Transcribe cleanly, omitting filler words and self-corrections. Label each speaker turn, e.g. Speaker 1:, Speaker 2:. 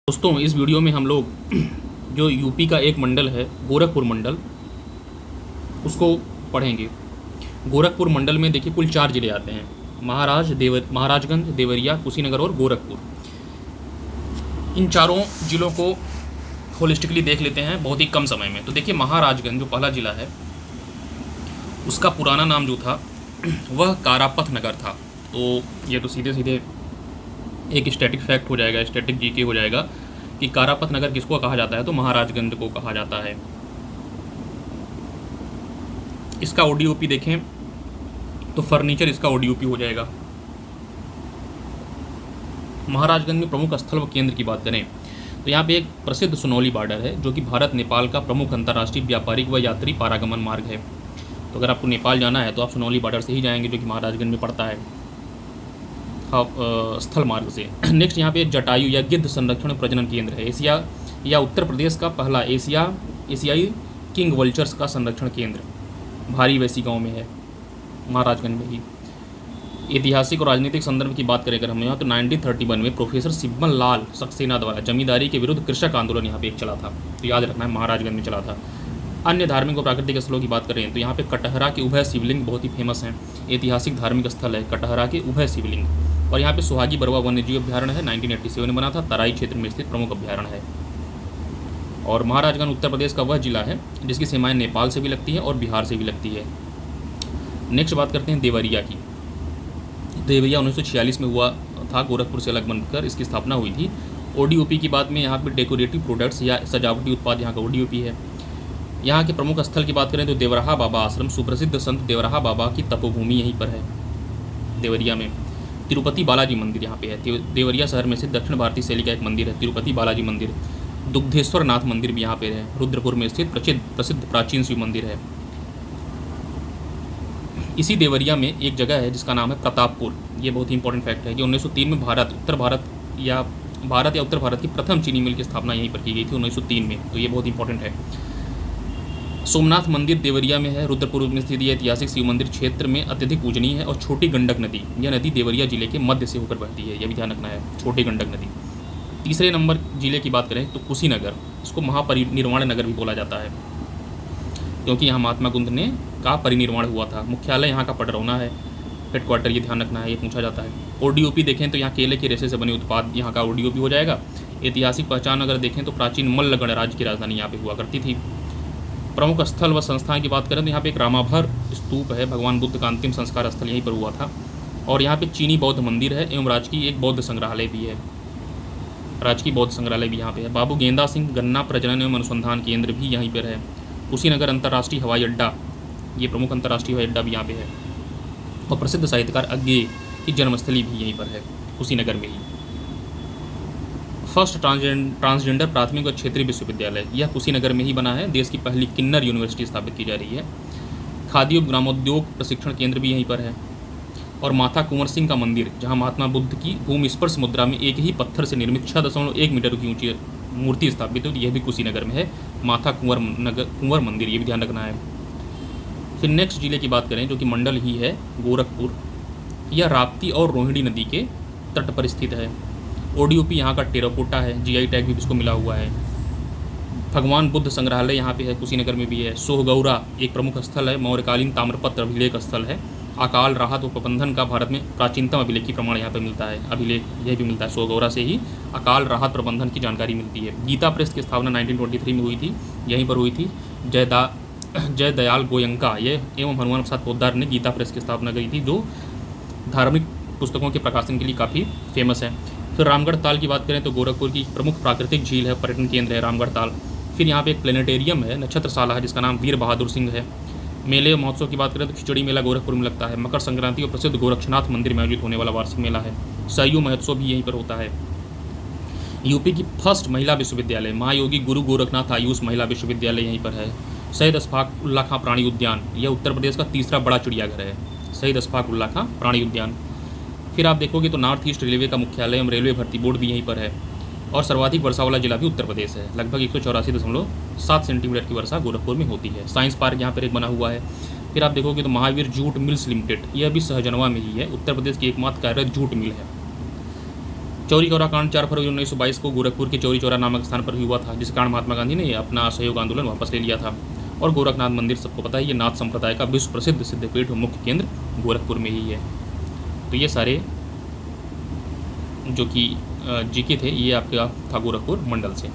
Speaker 1: दोस्तों, इस वीडियो में हम लोग जो यूपी का एक मंडल है गोरखपुर मंडल, उसको पढ़ेंगे। गोरखपुर मंडल में देखिए कुल 4 जिले आते हैं, महाराजगंज, देवरिया, कुशीनगर और गोरखपुर। इन चारों जिलों को होलिस्टिकली देख लेते हैं बहुत ही कम समय में। तो देखिए महाराजगंज जो पहला जिला है, उसका पुराना नाम जो था वह कारापथ नगर था। तो ये तो सीधे सीधे एक स्टैटिक फैक्ट हो जाएगा, स्टैटिक जीके हो जाएगा कि कारापथ नगर किसको कहा जाता है, तो महाराजगंज को कहा जाता है। इसका ओडीओपी देखें तो फर्नीचर इसका ओडीओपी हो जाएगा। महाराजगंज में प्रमुख स्थल व केंद्र की बात करें तो यहाँ पे एक प्रसिद्ध सुनौली बॉर्डर है जो कि भारत नेपाल का प्रमुख अंतर्राष्ट्रीय व्यापारिक व यात्री पारागमन मार्ग है। तो अगर आपको नेपाल जाना है तो आप सुनौली बॉर्डर से ही जाएंगे जो कि महाराजगंज में पड़ता है, स्थल मार्ग से। नेक्स्ट यहाँ पे जटायु या गिद्ध संरक्षण प्रजनन केंद्र है। एशिया या उत्तर प्रदेश का पहला एशियाई किंग वल्चर्स का संरक्षण केंद्र भारी वैसी गांव में है, महाराजगंज में ही। ऐतिहासिक और राजनीतिक संदर्भ की बात करें अगर हम यहाँ तो 1931 में प्रोफेसर सिब्बन लाल सक्सेना द्वारा जमींदारी के विरुद्ध कृषक आंदोलन यहाँ पे एक चला था, तो याद रखना है महाराजगंज में चला था। अन्य धार्मिक और प्राकृतिक स्थलों की बात करें तो यहाँ पे कटहरा के उभय शिवलिंग बहुत ही फेमस हैं। ऐतिहासिक धार्मिक स्थल है कटहरा के उभय शिवलिंग। और यहाँ पे सुहागी बरवा वन्यजीव अभ्यारण्य है, 1987 में बना था, तराई क्षेत्र में स्थित प्रमुख अभ्यारण्य है। और महाराजगंज उत्तर प्रदेश का वह जिला है जिसकी सीमाएं नेपाल से भी लगती है और बिहार से भी लगती है। नेक्स्ट बात करते हैं देवरिया की। देवरिया 1946 में हुआ था, गोरखपुर से अलग बनकर इसकी स्थापना हुई थी। ओडीओपी की बात में यहाँ पे डेकोरेटिव प्रोडक्ट्स या सजावटी उत्पाद यहाँ का ओडीओपी है। यहाँ के प्रमुख स्थल की बात करें तो देवराहा बाबा आश्रम, सुप्रसिद्ध संत देवराहा बाबा की तपोभूमि यहीं पर है देवरिया में। तिरुपति बालाजी मंदिर यहाँ पे है, देवरिया शहर में से दक्षिण भारतीय शैली का एक मंदिर है तिरुपति बालाजी मंदिर। दुग्धेश्वर नाथ मंदिर भी यहाँ पे है, रुद्रपुर में स्थित प्रसिद्ध प्राचीन शिव मंदिर है। इसी देवरिया में एक जगह है जिसका नाम है प्रतापपुर। ये बहुत ही इंपॉर्टेंट फैक्ट है कि 1903 में भारत या उत्तर भारत की प्रथम चीनी मिल की स्थापना यहीं पर की गई थी 1903 में, तो ये बहुत इंपॉर्टेंट है। सोमनाथ मंदिर देवरिया में है, रुद्रपुर में स्थित यह ऐतिहासिक शिव मंदिर क्षेत्र में अत्यधिक पूजनीय है। और छोटी गंडक नदी, यह नदी देवरिया जिले के मध्य से होकर बहती है, यह भी ध्यान रखना है, छोटी गंडक नदी। तीसरे नंबर जिले की बात करें तो कुशीनगर, इसको महापरिनिर्वाण नगर भी बोला जाता है क्योंकि यहाँ महात्मा बुद्ध का परिनिर्वाण हुआ था। मुख्यालय यहाँ का पडरौना है, हेडक्वार्टर, ये ध्यान रखना है, ये पूछा जाता है। ओडीओपी देखें तो यहाँ केले के रेशे से बने उत्पाद यहाँ का ओडीओपी हो जाएगा। ऐतिहासिक पहचान अगर देखें तो प्राचीन मल्ल गणराज्य की राजधानी यहाँ पे हुआ करती थी। प्रमुख स्थल व संस्थाएं की बात करें तो यहाँ पे एक रामाभर स्तूप है, भगवान बुद्ध का अंतिम संस्कार स्थल यहीं पर हुआ था। और यहाँ पे चीनी बौद्ध मंदिर है एवं राजकीय एक बौद्ध संग्रहालय भी है, राजकीय बौद्ध संग्रहालय भी यहाँ पे है। बाबू गेंदा सिंह गन्ना प्रजनन एवं अनुसंधान केंद्र भी यहीं पर है। कुशीनगर अंतर्राष्ट्रीय हवाई अड्डा, ये प्रमुख अंतर्राष्ट्रीय हवाई अड्डा भी यहाँ पे है। और प्रसिद्ध साहित्यकार अज्ञे की जन्मस्थली भी यहीं पर है, कुशीनगर में ही। फर्स्ट ट्रांसजेंडर प्राथमिक और क्षेत्रीय विश्वविद्यालय, यह कुशीनगर में ही बना है। देश की पहली किन्नर यूनिवर्सिटी स्थापित की जा रही है। खादी और ग्रामोद्योग प्रशिक्षण केंद्र भी यहीं पर है। और माता कुंवर सिंह का मंदिर, जहां महात्मा बुद्ध की भूमि स्पर्श मुद्रा में एक ही पत्थर से निर्मित 6.1 मीटर की ऊंची मूर्ति स्थापित है, यह भी कुशीनगर में है, माता कुंवर मंदिर, ये भी ध्यान रखना है। फिर नेक्स्ट जिले की बात करें जो कि मंडल ही है गोरखपुर, यह राप्ती और रोहिणी नदी के तट पर स्थित है। ओडीओपी यहाँ का टेराकोटा है, जीआई टैग भी इसको मिला हुआ है। भगवान बुद्ध संग्रहालय यहाँ पे है, कुशीनगर में भी है। सोहगौरा एक प्रमुख स्थल है, मौर्यकालीन ताम्रपत्र अभिलेख स्थल है। अकाल राहत और प्रबंधन का भारत में प्राचीनतम अभिलेखी प्रमाण यहाँ पे मिलता है, अभिलेख यह भी मिलता है, सोहगौरा से ही अकाल राहत प्रबंधन की जानकारी मिलती है। गीता प्रेस की स्थापना 1923 में हुई थी, यहीं पर हुई थी। जय दयाल गोयंका ये एवं हनुमान प्रसाद पोद्दार ने गीता प्रेस की स्थापना करी थी, जो धार्मिक पुस्तकों के प्रकाशन के लिए काफ़ी फेमस है। फिर रामगढ़ ताल की बात करें तो गोरखपुर की प्रमुख प्राकृतिक झील है, पर्यटन केंद्र है रामगढ़ ताल। फिर यहाँ पे एक प्लेनेटेरियम है, नक्षत्रशाला है, जिसका नाम वीर बहादुर सिंह है। मेले और महोत्सव की बात करें तो खिचड़ी मेला गोरखपुर में लगता है। मकर संक्रांति और प्रसिद्ध गोरक्षनाथ मंदिर में आयोजित होने वाला वार्षिक मेला है। सरयू महोत्सव भी यहीं पर होता है। यूपी की फर्स्ट महिला विश्वविद्यालय महायोगी गुरु गोरखनाथ आयुष महिला विश्वविद्यालय यहीं पर है। शहीद अशफाक उल्ला खां प्राणी उद्यान, यह उत्तर प्रदेश का तीसरा बड़ा चिड़ियाघर है, शहीद अशफाक उल्ला खां प्राणी उद्यान। फिर आप देखोगे तो नॉर्थ ईस्ट रेलवे का मुख्यालय एवं रेलवे भर्ती बोर्ड भी यहीं पर है। और सर्वाधिक वर्षा वाला जिला भी उत्तर प्रदेश है, लगभग 184.7 सेंटीमीटर की वर्षा गोरखपुर में होती है। साइंस पार्क यहाँ पर एक बना हुआ है। फिर आप देखोगे तो महावीर जूट मिल्स लिमिटेड, यह भी सहजनवा में ही है, उत्तर प्रदेश की एकमात्र कार्यरत जूट मिल है। चौरी चौरा कांड 4 फरवरी 1922 को गोरखपुर के चौरी चौरा नामक स्थान पर हुआ था, जिस कारण महात्मा गांधी ने अपना असहयोग आंदोलन वापस ले लिया था। और गोरखनाथ मंदिर सबको पता है, ये नाथ संप्रदाय का विश्व प्रसिद्ध सिद्धपीठ मुख्य केंद्र गोरखपुर में ही है। तो ये सारे जो कि जीके थे ये आपका था गोरखपुर मंडल से।